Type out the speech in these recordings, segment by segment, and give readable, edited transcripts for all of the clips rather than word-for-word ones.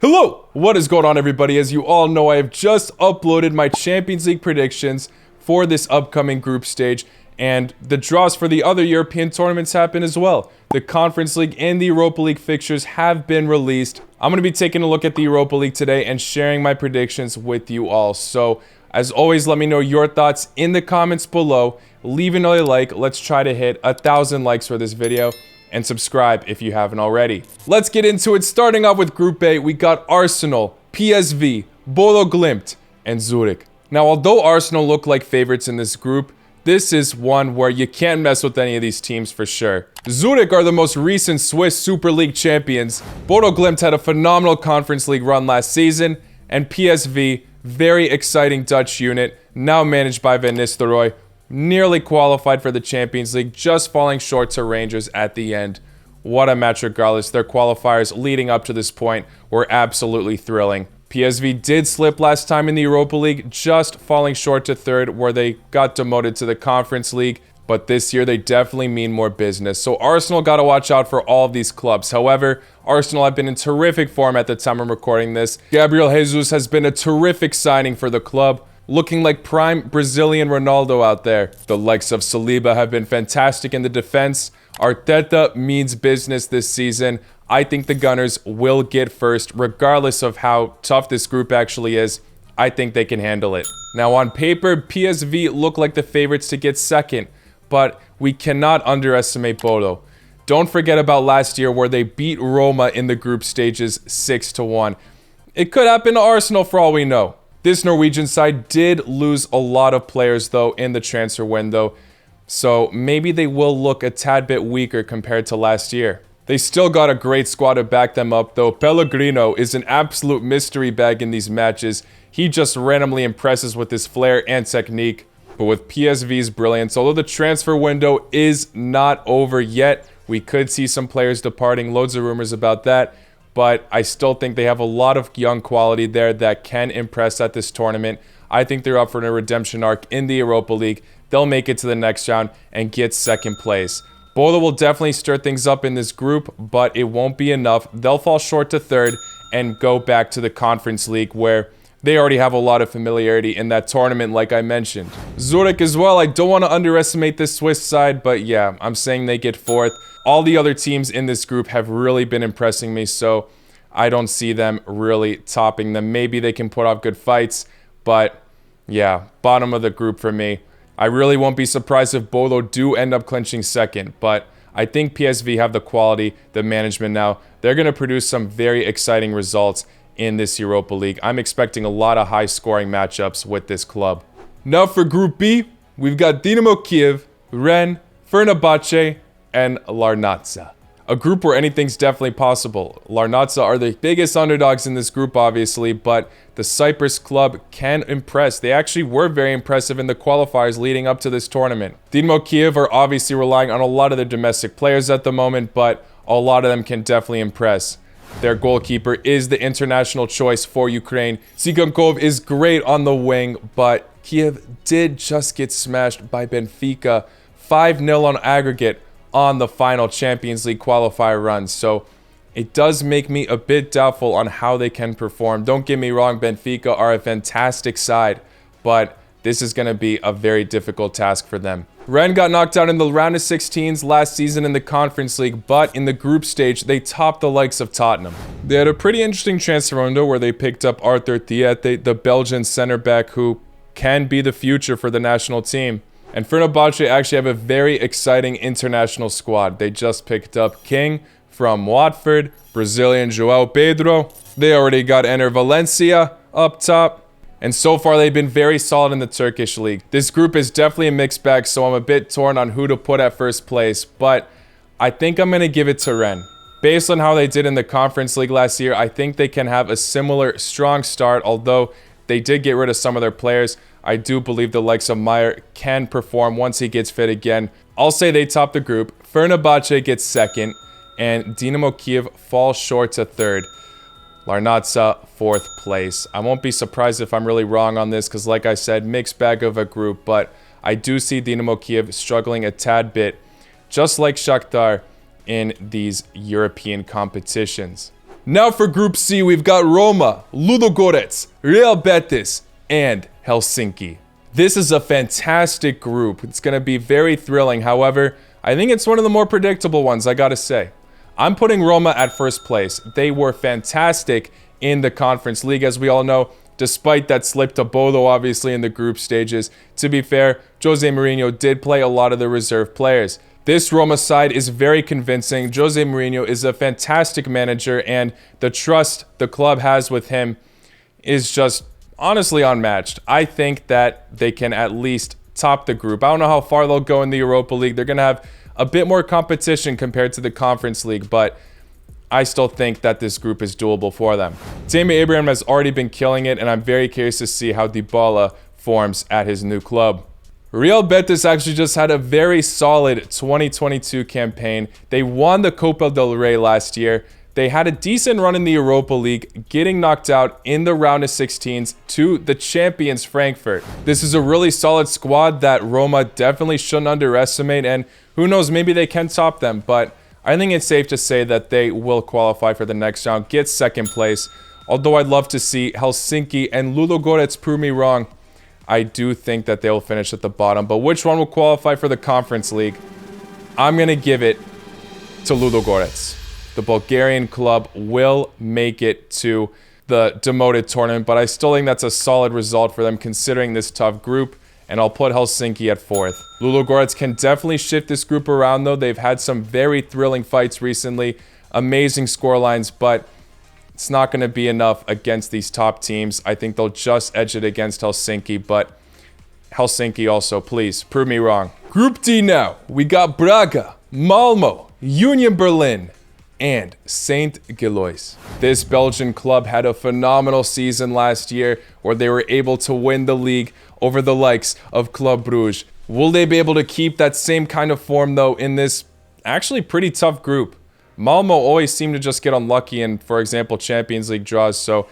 Hello! What is going on, everybody? As you all know, I have just uploaded my Champions League predictions for this upcoming group stage, and the draws for the other European tournaments happen as well. The Conference League and the Europa League fixtures have been released. I'm going to be taking a look at the Europa League today and sharing my predictions with you all. So, as always, let me know your thoughts in the comments below. Leave another like. Let's try to hit 1,000 likes for this video. And subscribe if you haven't already. Let's get into it. Starting off with Group A, we got Arsenal, PSV, Bodo Glimt, and Zurich. Now, although Arsenal look like favorites in this group, this is one where you can't mess with any of these teams for sure. Zurich are the most recent Swiss Super League champions. Bodo Glimt had a phenomenal Conference League run last season, and PSV, very exciting Dutch unit, now managed by Van Nistelrooy, nearly qualified for the Champions League, just falling short to Rangers at the end. What a match regardless. Their qualifiers leading up to this point were absolutely thrilling. PSV did slip last time in the Europa League, just falling short to third, where they got demoted to the Conference League. But this year, they definitely mean more business. So Arsenal got to watch out for all of these clubs. However, Arsenal have been in terrific form at the time I'm recording this. Gabriel Jesus has been a terrific signing for the club, looking like prime Brazilian Ronaldo out there. The likes of Saliba have been fantastic in the defense. Arteta means business this season. I think the Gunners will get first, regardless of how tough this group actually is. I think they can handle it. Now, on paper, PSV look like the favorites to get second, but we cannot underestimate Bodo. Don't forget about last year where they beat Roma in the group stages 6-1. It could happen to Arsenal for all we know. This Norwegian side did lose a lot of players, though, in the transfer window, so maybe they will look a tad bit weaker compared to last year. They still got a great squad to back them up, though. Pellegrino is an absolute mystery bag in these matches. He just randomly impresses with his flair and technique. But with PSV's brilliance, although the transfer window is not over yet, we could see some players departing, loads of rumors about that. But I still think they have a lot of young quality there that can impress at this tournament. I think they're up for a redemption arc in the Europa League. They'll make it to the next round and get second place. Bodo will definitely stir things up in this group, but it won't be enough. They'll fall short to third and go back to the Conference League, where they already have a lot of familiarity in that tournament, like I mentioned. Zurich as well. I don't want to underestimate this Swiss side, but yeah, I'm saying they get fourth. All the other teams in this group have really been impressing me, so I don't see them really topping them. Maybe they can put off good fights, but yeah, bottom of the group for me. I really won't be surprised if Bodo do end up clinching second, but I think PSV have the quality, the management now. They're going to produce some very exciting results in this Europa League. I'm expecting a lot of high-scoring matchups with this club. Now for Group B, we've got Dynamo Kiev, Rennes, Fenerbahce, and Larnaca. A group where anything's definitely possible. Larnaca are the biggest underdogs in this group, obviously, but the Cyprus club can impress. They actually were very impressive in the qualifiers leading up to this tournament. Dynamo Kiev are obviously relying on a lot of their domestic players at the moment, but a lot of them can definitely impress. Their goalkeeper is the international choice for Ukraine. Tsigankov is great on the wing, but Kiev did just get smashed by Benfica 5-0 on aggregate on the final Champions League qualifier run. So it does make me a bit doubtful on how they can perform. Don't get me wrong, Benfica are a fantastic side, but this is going to be a very difficult task for them. Rennes got knocked out in the round of 16s last season in the Conference League, but in the group stage, they topped the likes of Tottenham. They had a pretty interesting transfer window where they picked up Arthur Thiete, the Belgian center back who can be the future for the national team. And Fenerbahce actually have a very exciting international squad. They just picked up King from Watford, Brazilian João Pedro. They already got Ener Valencia up top. And so far, they've been very solid in the Turkish league. This group is definitely a mixed bag, so I'm a bit torn on who to put at first place. But I think I'm going to give it to Rennes. Based on how they did in the Conference League last year, I think they can have a similar strong start, although they did get rid of some of their players. I do believe the likes of Meyer can perform once he gets fit again. I'll say they top the group. Fenerbahce gets second, and Dynamo Kiev falls short to third. Larnaca, fourth place. I won't be surprised if I'm really wrong on this because, like I said, mixed bag of a group, but I do see Dynamo Kiev struggling a tad bit, just like Shakhtar in these European competitions. Now for Group C, we've got Roma, Ludogorets, Real Betis, and Helsinki. This is a fantastic group. It's going to be very thrilling. However, I think it's one of the more predictable ones, I gotta say. I'm putting Roma at first place. They were fantastic in the Conference League, as we all know, despite that slip to Bodo, obviously, in the group stages. To be fair, Jose Mourinho did play a lot of the reserve players. This Roma side is very convincing. Jose Mourinho is a fantastic manager, and the trust the club has with him is just honestly unmatched. I think that they can at least top the group. I don't know how far they'll go in the Europa League. They're going to have a bit more competition compared to the Conference League, but I still think that this group is doable for them. Tammy Abraham has already been killing it, and I'm very curious to see how Dybala forms at his new club. Real Betis actually just had a very solid 2022 campaign. They won the Copa del Rey last year. They had a decent run in the Europa League, getting knocked out in the round of 16s to the champions Frankfurt. This is a really solid squad that Roma definitely shouldn't underestimate, and who knows, maybe they can top them, but I think it's safe to say that they will qualify for the next round, get second place. Although I'd love to see Helsinki and Ludogorets prove me wrong, I do think that they'll finish at the bottom. But which one will qualify for the Conference League? I'm going to give it to Ludogorets. The Bulgarian club will make it to the demoted tournament, but I still think that's a solid result for them considering this tough group, and I'll put Helsinki at 4th. Ludogorets can definitely shift this group around, though. They've had some very thrilling fights recently, amazing scorelines, but it's not going to be enough against these top teams. I think they'll just edge it against Helsinki, but Helsinki also, please, prove me wrong. Group D now. We got Braga, Malmo, Union Berlin, and St. Gilloise. This Belgian club had a phenomenal season last year where they were able to win the league over the likes of Club Brugge. Will they be able to keep that same kind of form, though, in this actually pretty tough group? Malmo always seem to just get unlucky in, for example, Champions League draws, so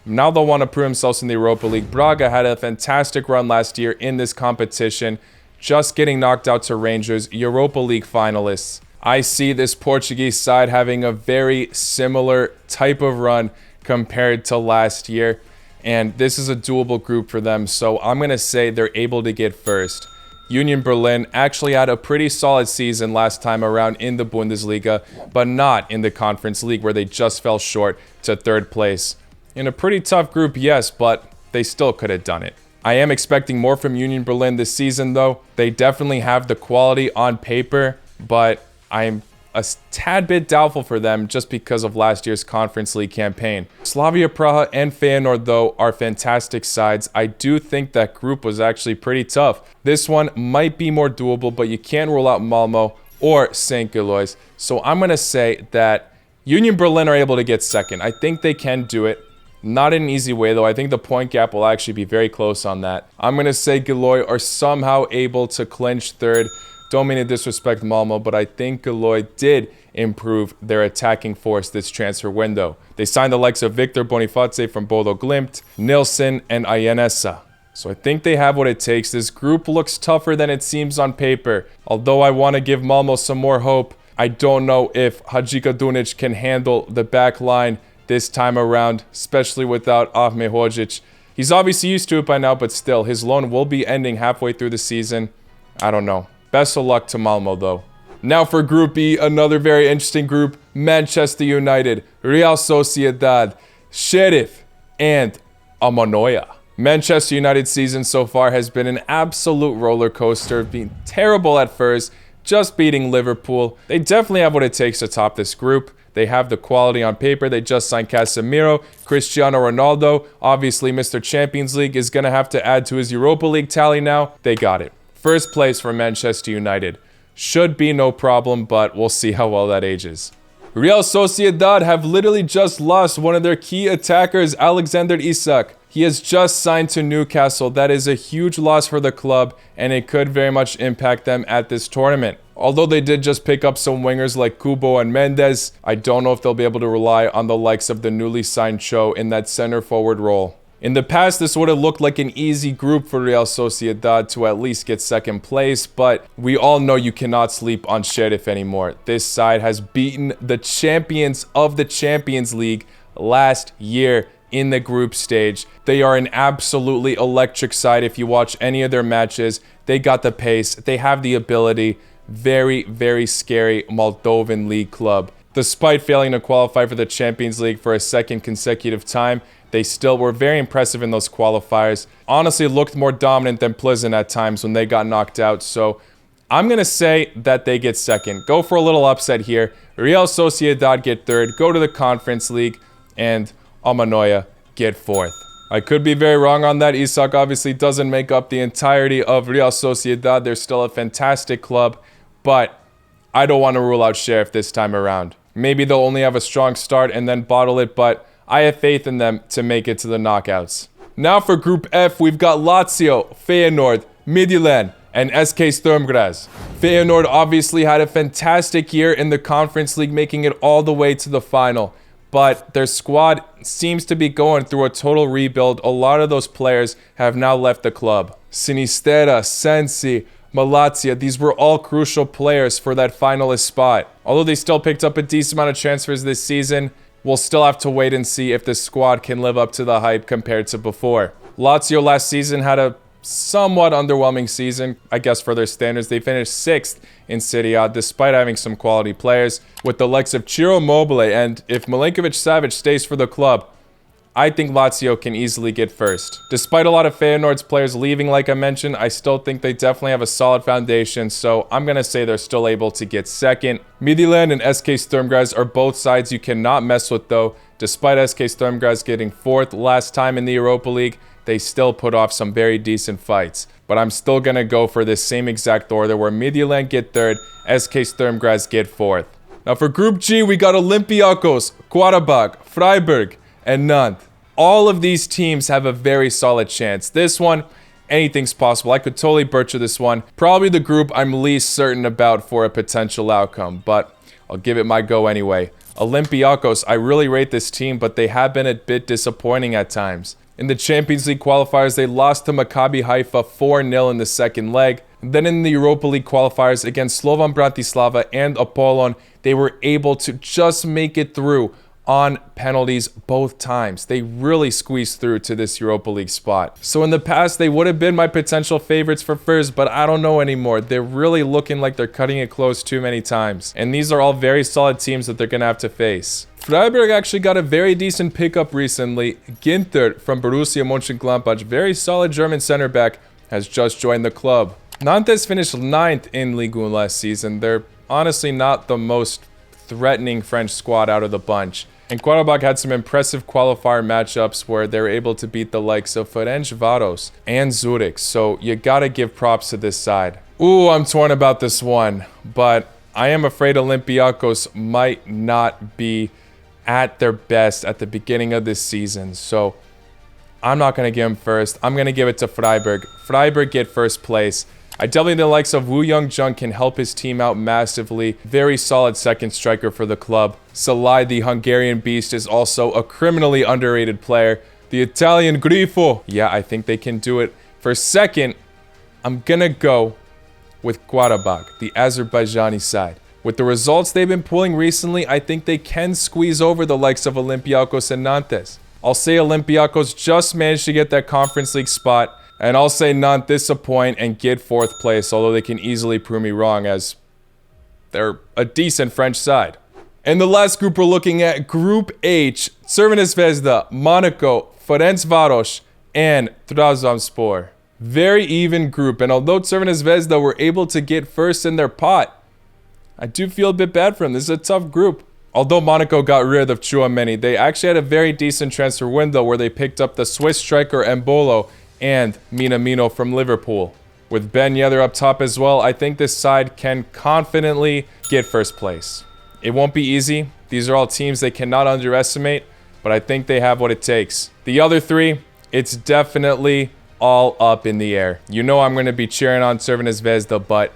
now they'll want to prove themselves in the Europa League. Braga had a fantastic run last year in this competition, just getting knocked out to Rangers, Europa League finalists. I see this Portuguese side having a very similar type of run compared to last year, and this is a doable group for them, so I'm going to say they're able to get first. Union Berlin actually had a pretty solid season last time around in the Bundesliga, but not in the Conference League where they just fell short to 3rd place. In a pretty tough group, yes, but they still could have done it. I am expecting more from Union Berlin this season, though. They definitely have the quality on paper, but I'm a tad bit doubtful for them just because of last year's Conference League campaign. Slavia Praha and Feyenoord, though, are fantastic sides. I do think that group was actually pretty tough. This one might be more doable, but you can't rule out Malmo or St. Gilloise. So I'm going to say that Union Berlin are able to get second. I think they can do it. Not in an easy way, though. I think the point gap will actually be very close on that. I'm going to say Gilloise are somehow able to clinch 3rd. Don't mean to disrespect Malmo, but I think Gilloise did improve their attacking force this transfer window. They signed the likes of Victor Boniface from Bodo Glimt, Nilsson, and Ayenesa. So I think they have what it takes. This group looks tougher than it seems on paper. Although I want to give Malmo some more hope, I don't know if Hadžika Dunic can handle the back line this time around, especially without Ahmed Hodzic. He's obviously used to it by now, but still, his loan will be ending halfway through the season. I don't know. Best of luck to Malmo, though. Now for Group E, another very interesting group. Manchester United, Real Sociedad, Sheriff, and Amanoia. Manchester United's season so far has been an absolute roller coaster, being terrible at first, just beating Liverpool. They definitely have what it takes to top this group. They have the quality on paper. They just signed Casemiro, Cristiano Ronaldo. Obviously, Mr. Champions League is going to have to add to his Europa League tally now. They got it. First place for Manchester United. Should be no problem, but we'll see how well that ages. Real Sociedad have literally just lost one of their key attackers, Alexander Isak. He has just signed to Newcastle. That is a huge loss for the club, and it could very much impact them at this tournament. Although they did just pick up some wingers like Kubo and Mendes, I don't know if they'll be able to rely on the likes of the newly signed Cho in that center forward role. In the past, this would have looked like an easy group for Real Sociedad to at least get second place, but we all know you cannot sleep on Sheriff anymore. This side has beaten the champions of the Champions League last year in the group stage. They are an absolutely electric side. If you watch any of their matches, they got the pace, they have the ability. Very, very scary Moldovan league club. Despite failing to qualify for the Champions League for a second consecutive time, they still were very impressive in those qualifiers. Honestly, looked more dominant than Pleasant at times when they got knocked out. So I'm going to say that they get second. Go for a little upset here. Real Sociedad get third. Go to the Conference League. And Almanoya get fourth. I could be very wrong on that. Isak obviously doesn't make up the entirety of Real Sociedad. They're still a fantastic club. But I don't want to rule out Sheriff this time around. Maybe they'll only have a strong start and then bottle it, but I have faith in them to make it to the knockouts. Now for Group F, we've got Lazio, Feyenoord, Midtjylland, and SK Sturm Graz. Feyenoord obviously had a fantastic year in the Conference League, making it all the way to the final. But their squad seems to be going through a total rebuild. A lot of those players have now left the club. Sinistera, Sensi, Malatya, these were all crucial players for that finalist spot. Although they still picked up a decent amount of transfers this season, we'll still have to wait and see if the squad can live up to the hype compared to before. Lazio last season had a somewhat underwhelming season, I guess for their standards. They finished 6th in Serie A despite having some quality players with the likes of Ciro Immobile, and if Milinkovic-Savic stays for the club, I think Lazio can easily get first. Despite a lot of Feyenoord's players leaving, like I mentioned, I still think they definitely have a solid foundation, so I'm going to say they're still able to get second. Midtjylland and SK Sturm Graz are both sides you cannot mess with though. Despite SK Sturm Graz getting 4th last time in the Europa League, they still put off some very decent fights. But I'm still going to go for this same exact order where Midtjylland get 3rd, SK Sturm Graz get 4th. Now for Group G, we got Olympiacos, Qarabağ, Freiburg, and Nantes. All of these teams have a very solid chance. This one, anything's possible. I could totally butcher this one. Probably the group I'm least certain about for a potential outcome, but I'll give it my go anyway. Olympiacos, I really rate this team, but they have been a bit disappointing at times. In the Champions League qualifiers, they lost to Maccabi Haifa 4-0 in the second leg. Then in the Europa League qualifiers against Slovan Bratislava and Apollon, they were able to just make it through on penalties both times. They really squeezed through to this Europa League spot. So in the past, they would have been my potential favorites for first, but I don't know anymore. They're really looking like they're cutting it close too many times. And these are all very solid teams that they're going to have to face. Freiburg actually got a very decent pickup recently. Ginter from Borussia Mönchengladbach, very solid German center back, has just joined the club. Nantes finished 9th in Ligue 1 last season. They're honestly not the most threatening French squad out of the bunch. And Qarabağ had some impressive qualifier matchups where they were able to beat the likes of Ferencváros and Zurich. So you gotta give props to this side. Ooh, I'm torn about this one, but I am afraid Olympiacos might not be at their best at the beginning of this season. So I'm not gonna give them first. I'm gonna give it to Freiburg. Freiburg get first place. I definitely think the likes of Woo Young-jung can help his team out massively. Very solid second striker for the club. Salai, the Hungarian beast, is also a criminally underrated player. The Italian Grifo. Yeah, I think they can do it. For second, I'm gonna go with Qarabağ, the Azerbaijani side. With the results they've been pulling recently, I think they can squeeze over the likes of Olympiacos and Nantes. I'll say Olympiacos just managed to get that Conference League spot. And I'll say Nantes disappoint and get 4th place, although they can easily prove me wrong as they're a decent French side. And the last group we're looking at, Group H, Crvena Zvezda, Monaco, Ferencváros, and Trabzonspor. Very even group, and although Crvena Zvezda were able to get first in their pot, I do feel a bit bad for them. This is a tough group. Although Monaco got rid of Chouameni, they actually had a very decent transfer window where they picked up the Swiss striker Embolo and Minamino from Liverpool. With Ben Yedder up top as well, I think this side can confidently get first place. It won't be easy. These are all teams they cannot underestimate, but I think they have what it takes. The other three, it's definitely all up in the air. You know I'm going to be cheering on Crvena Zvezda, but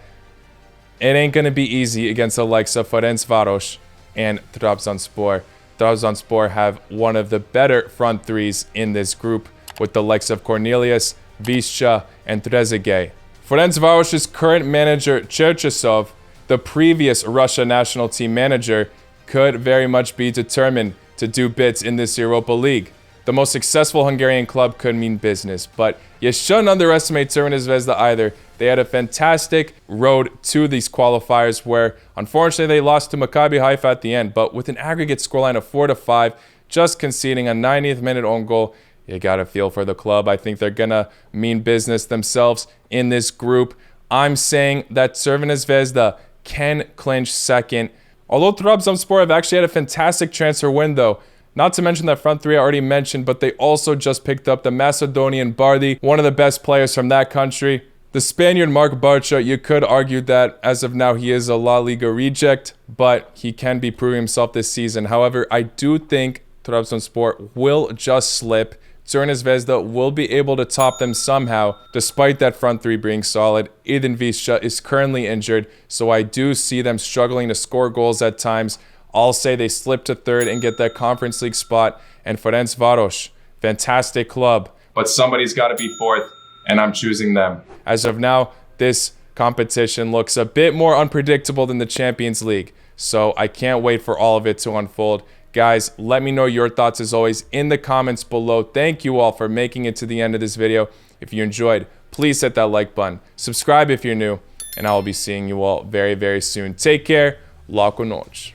it ain't going to be easy against the likes of Ferencváros and Trabzonspor. Trabzonspor have one of the better front threes in this group. with the likes of Cornelius, Visca, and Trezeguet. Ferencvaros's current manager, Cherchesov, the previous Russia national team manager, could very much be determined to do bits in this Europa League. The most successful Hungarian club could mean business, but you shouldn't underestimate Crvena Zvezda either. They had a fantastic road to these qualifiers where, unfortunately, they lost to Maccabi Haifa at the end, but with an aggregate scoreline of 4-5, just conceding a 90th minute own goal, you gotta feel for the club. I think they're gonna mean business themselves in this group. I'm saying that Crvena Zvezda can clinch second. Although Trabzonspor have actually had a fantastic transfer window. Not to mention that front three I already mentioned, but they also just picked up the Macedonian Bardi, one of the best players from that country. The Spaniard Marc Bartra, you could argue that as of now he is a La Liga reject, but he can be proving himself this season. However, I do think Trabzonspor will just slip. Crvena Zvezda will be able to top them somehow, despite that front three being solid. Edin Visca is currently injured, so I do see them struggling to score goals at times. I'll say they slip to third and get that Conference League spot. And Ferencvaros, fantastic club, but somebody's got to be fourth, and I'm choosing them. As of now, this competition looks a bit more unpredictable than the Champions League, so I can't wait for all of it to unfold. Guys, let me know your thoughts as always in the comments below. Thank you all for making it to the end of this video. If you enjoyed, please hit that like button. Subscribe if you're new, and I will be seeing you all very, very soon. Take care. Laco Noite.